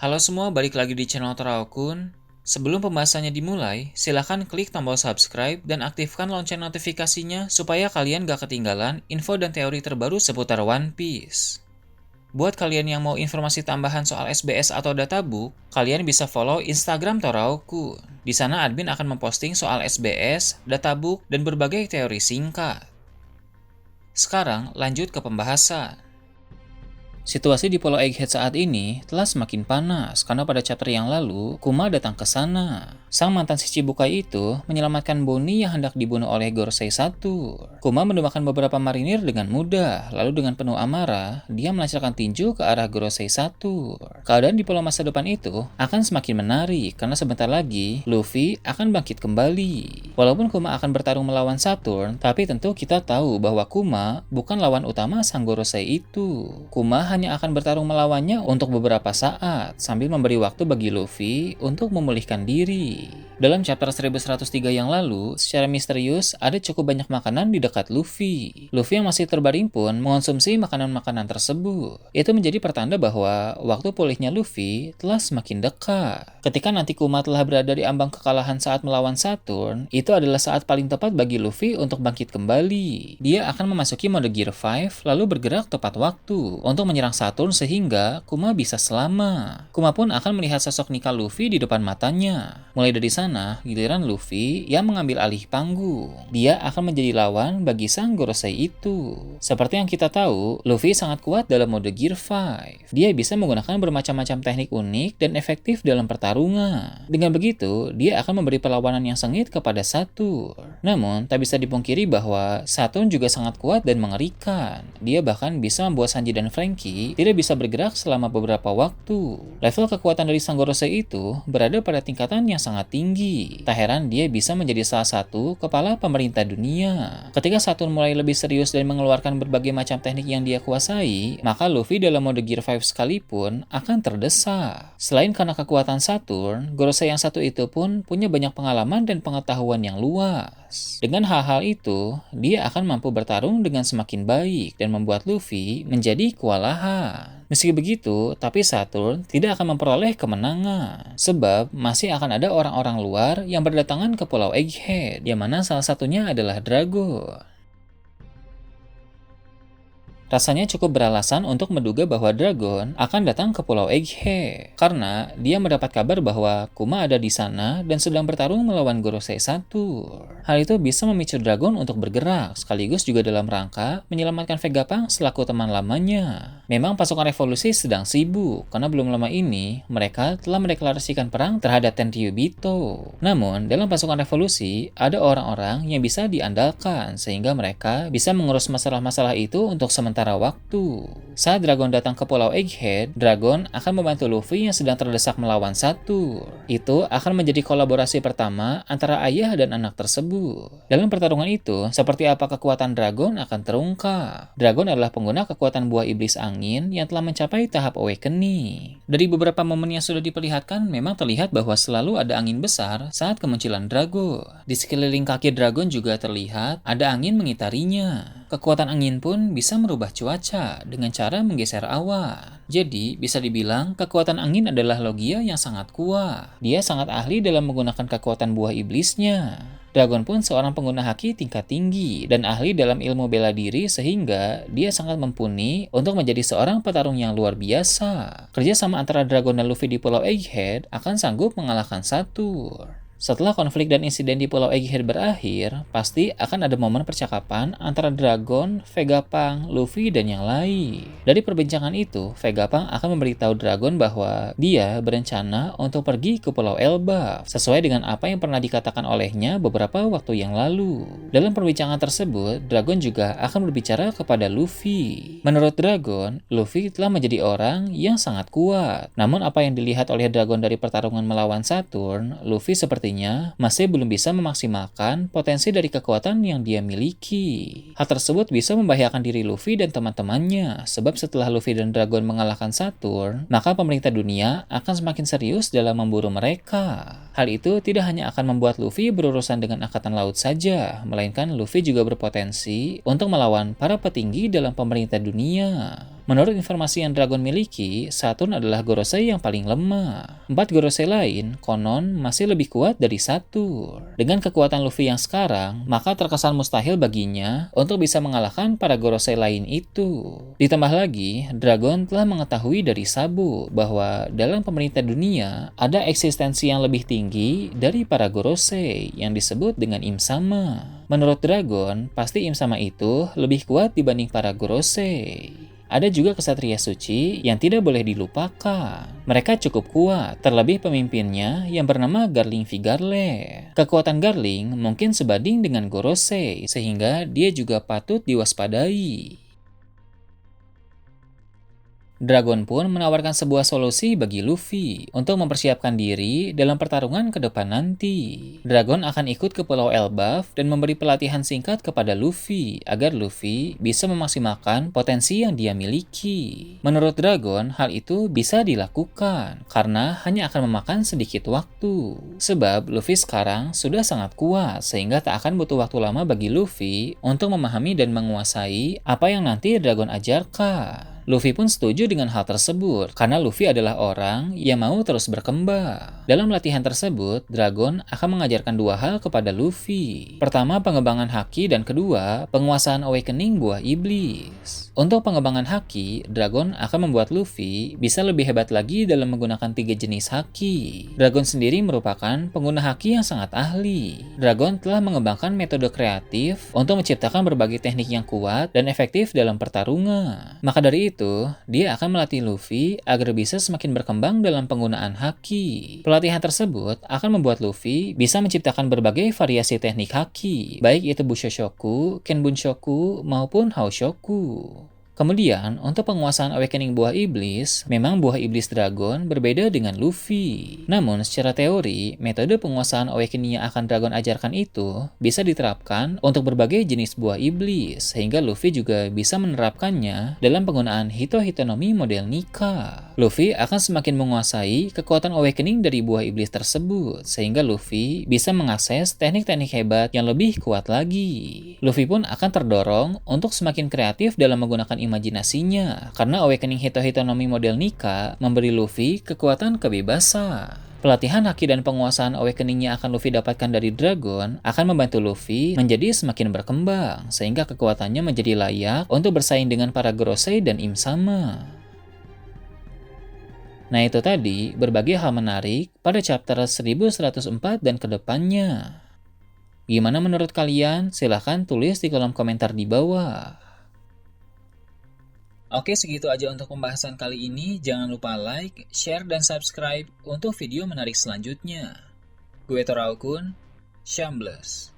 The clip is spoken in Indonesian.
Halo semua, balik lagi di channel Teraokun. Sebelum pembahasannya dimulai, silahkan klik tombol subscribe dan aktifkan lonceng notifikasinya supaya kalian gak ketinggalan info dan teori terbaru seputar One Piece. Buat kalian yang mau informasi tambahan soal SBS atau databook, kalian bisa follow Instagram Teraokun. Di sana admin akan memposting soal SBS, databook, dan berbagai teori singkat. Sekarang lanjut ke pembahasan. Situasi di Pulau Egghead saat ini telah semakin panas karena pada chapter yang lalu, Kuma datang ke sana. Sang mantan si Chibukai itu menyelamatkan Bonnie yang hendak dibunuh oleh Gorosei Satur. Kuma menembakkan beberapa marinir dengan mudah, lalu dengan penuh amarah, dia melancarkan tinju ke arah Gorosei Satur. Keadaan di pulau masa depan itu akan semakin menarik karena sebentar lagi, Luffy akan bangkit kembali. Walaupun Kuma akan bertarung melawan Saturn, tapi tentu kita tahu bahwa Kuma bukan lawan utama sang Gorosei itu. Kuma hanya akan bertarung melawannya untuk beberapa saat, sambil memberi waktu bagi Luffy untuk memulihkan diri. Dalam chapter 1103 yang lalu, secara misterius ada cukup banyak makanan di dekat Luffy. Luffy yang masih terbaring pun mengonsumsi makanan-makanan tersebut. Itu menjadi pertanda bahwa waktu pulihnya Luffy telah semakin dekat. Ketika nanti Kuma telah berada di ambang kekalahan saat melawan Saturn, itu adalah saat paling tepat bagi Luffy untuk bangkit kembali. Dia akan memasuki mode Gear 5 lalu bergerak tepat waktu untuk menyerang Saturn sehingga Kuma bisa selamat. Kuma pun akan melihat sosok Nika Luffy di depan matanya. Mulai dari sana, giliran Luffy yang mengambil alih panggung. Dia akan menjadi lawan bagi sang Gorosei itu. Seperti yang kita tahu, Luffy sangat kuat dalam mode Gear 5. Dia bisa menggunakan bermacam-macam teknik unik dan efektif dalam pertarungan. Dengan begitu, dia akan memberi perlawanan yang sengit kepada Saturn. Namun, tak bisa dipungkiri bahwa Saturn juga sangat kuat dan mengerikan. Dia bahkan bisa membuat Sanji dan Franky tidak bisa bergerak selama beberapa waktu. Level kekuatan dari sang Gorosei itu berada pada tingkatan yang sangat tinggi. Tak heran dia bisa menjadi salah satu kepala pemerintah dunia. Ketika Saturn mulai lebih serius dan mengeluarkan berbagai macam teknik yang dia kuasai, maka Luffy dalam mode Gear 5 sekalipun akan terdesak. Selain karena kekuatan Saturn, Gorosei yang satu itu pun punya banyak pengalaman dan pengetahuan yang luas. Dengan hal-hal itu, dia akan mampu bertarung dengan semakin baik dan membuat Luffy menjadi kewalahan. Meski begitu, tapi Saturn tidak akan memperoleh kemenangan, sebab masih akan ada orang-orang luar yang berdatangan ke Pulau Egghead, yang mana salah satunya adalah Dragon. Rasanya cukup beralasan untuk menduga bahwa Dragon akan datang ke Pulau Egghead, karena dia mendapat kabar bahwa Kuma ada di sana dan sedang bertarung melawan Gorosei Saturn. Hal itu bisa memicu Dragon untuk bergerak, sekaligus juga dalam rangka menyelamatkan Vegapunk selaku teman lamanya. Memang pasukan revolusi sedang sibuk, karena belum lama ini mereka telah mendeklarasikan perang terhadap Tenryubito. Namun, dalam pasukan revolusi, ada orang-orang yang bisa diandalkan, sehingga mereka bisa mengurus masalah-masalah itu untuk sementara waktu. Saat Dragon datang ke Pulau Egghead, Dragon akan membantu Luffy yang sedang terdesak melawan Saturn. Itu akan menjadi kolaborasi pertama antara ayah dan anak tersebut. Dalam pertarungan itu, seperti apa kekuatan Dragon akan terungkap. Dragon adalah pengguna kekuatan buah iblis angin yang telah mencapai tahap awakening. Dari beberapa momen yang sudah diperlihatkan, memang terlihat bahwa selalu ada angin besar saat kemunculan Dragon. Di sekeliling kaki Dragon juga terlihat ada angin mengitarinya. Kekuatan angin pun bisa merubah cuaca dengan cara menggeser awan. Jadi, bisa dibilang kekuatan angin adalah logia yang sangat kuat. Dia sangat ahli dalam menggunakan kekuatan buah iblisnya. Dragon pun seorang pengguna haki tingkat tinggi dan ahli dalam ilmu bela diri sehingga dia sangat mumpuni untuk menjadi seorang petarung yang luar biasa. Kerjasama antara Dragon dan Luffy di Pulau Egghead akan sanggup mengalahkan Saturn. Setelah konflik dan insiden di Pulau Egghead berakhir, pasti akan ada momen percakapan antara Dragon, Vegapunk, Luffy, dan yang lain. Dari perbincangan itu, Vegapunk akan memberitahu Dragon bahwa dia berencana untuk pergi ke Pulau Elbaf, sesuai dengan apa yang pernah dikatakan olehnya beberapa waktu yang lalu. Dalam perbincangan tersebut, Dragon juga akan berbicara kepada Luffy. Menurut Dragon, Luffy telah menjadi orang yang sangat kuat. Namun apa yang dilihat oleh Dragon dari pertarungan melawan Saturn, Luffy seperti masih belum bisa memaksimalkan potensi dari kekuatan yang dia miliki. Hal tersebut bisa membahayakan diri Luffy dan teman-temannya, sebab setelah Luffy dan Dragon mengalahkan Saturn, maka pemerintah dunia akan semakin serius dalam memburu mereka. Hal itu tidak hanya akan membuat Luffy berurusan dengan angkatan laut saja, melainkan Luffy juga berpotensi untuk melawan para petinggi dalam pemerintah dunia. Menurut informasi yang Dragon miliki, Saturn adalah Gorosei yang paling lemah. 4 Gorosei lain konon masih lebih kuat dari Saturn. Dengan kekuatan Luffy yang sekarang, maka terkesan mustahil baginya untuk bisa mengalahkan para Gorosei lain itu. Ditambah lagi, Dragon telah mengetahui dari Sabo bahwa dalam pemerintah dunia ada eksistensi yang lebih tinggi dari para Gorosei yang disebut dengan Im-sama. Menurut Dragon, pasti Im-sama itu lebih kuat dibanding para Gorosei. Ada juga kesatria suci yang tidak boleh dilupakan. Mereka cukup kuat, terlebih pemimpinnya yang bernama Garling Vigarle. Kekuatan Garling mungkin sebanding dengan Gorosei, sehingga dia juga patut diwaspadai. Dragon pun menawarkan sebuah solusi bagi Luffy untuk mempersiapkan diri dalam pertarungan ke depan nanti. Dragon akan ikut ke Pulau Elbaf dan memberi pelatihan singkat kepada Luffy agar Luffy bisa memaksimalkan potensi yang dia miliki. Menurut Dragon, hal itu bisa dilakukan karena hanya akan memakan sedikit waktu. Sebab Luffy sekarang sudah sangat kuat sehingga tak akan butuh waktu lama bagi Luffy untuk memahami dan menguasai apa yang nanti Dragon ajarkan. Luffy pun setuju dengan hal tersebut, karena Luffy adalah orang yang mau terus berkembang. Dalam latihan tersebut, Dragon akan mengajarkan dua hal kepada Luffy. Pertama, pengembangan haki, dan kedua, penguasaan awakening buah iblis. Untuk pengembangan haki, Dragon akan membuat Luffy bisa lebih hebat lagi dalam menggunakan 3 jenis haki. Dragon sendiri merupakan pengguna haki yang sangat ahli. Dragon telah mengembangkan metode kreatif untuk menciptakan berbagai teknik yang kuat dan efektif dalam pertarungan. Maka dari itu, dia akan melatih Luffy agar bisa semakin berkembang dalam penggunaan haki. Pelatihan tersebut akan membuat Luffy bisa menciptakan berbagai variasi teknik haki, baik itu Bushoshoku, Kenbunshoku, maupun Haoshoku. Kemudian, untuk penguasaan awakening buah iblis, memang buah iblis Dragon berbeda dengan Luffy. Namun, secara teori, metode penguasaan awakening yang akan Dragon ajarkan itu bisa diterapkan untuk berbagai jenis buah iblis, sehingga Luffy juga bisa menerapkannya dalam penggunaan Hito-Hitonomi model Nika. Luffy akan semakin menguasai kekuatan awakening dari buah iblis tersebut, sehingga Luffy bisa mengakses teknik-teknik hebat yang lebih kuat lagi. Luffy pun akan terdorong untuk semakin kreatif dalam menggunakan imajinasinya, karena awakening Hito-Hitonomi model Nika memberi Luffy kekuatan kebebasan. Pelatihan haki dan penguasaan awakening yang akan Luffy dapatkan dari Dragon akan membantu Luffy menjadi semakin berkembang, sehingga kekuatannya menjadi layak untuk bersaing dengan para Gorosei dan Im-sama. Nah, itu tadi berbagai hal menarik pada chapter 1104 dan kedepannya. Gimana menurut kalian? Silahkan tulis di kolom komentar di bawah. Oke, segitu aja untuk pembahasan kali ini. Jangan lupa like, share, dan subscribe untuk video menarik selanjutnya. Gue Toraukun, Shambles.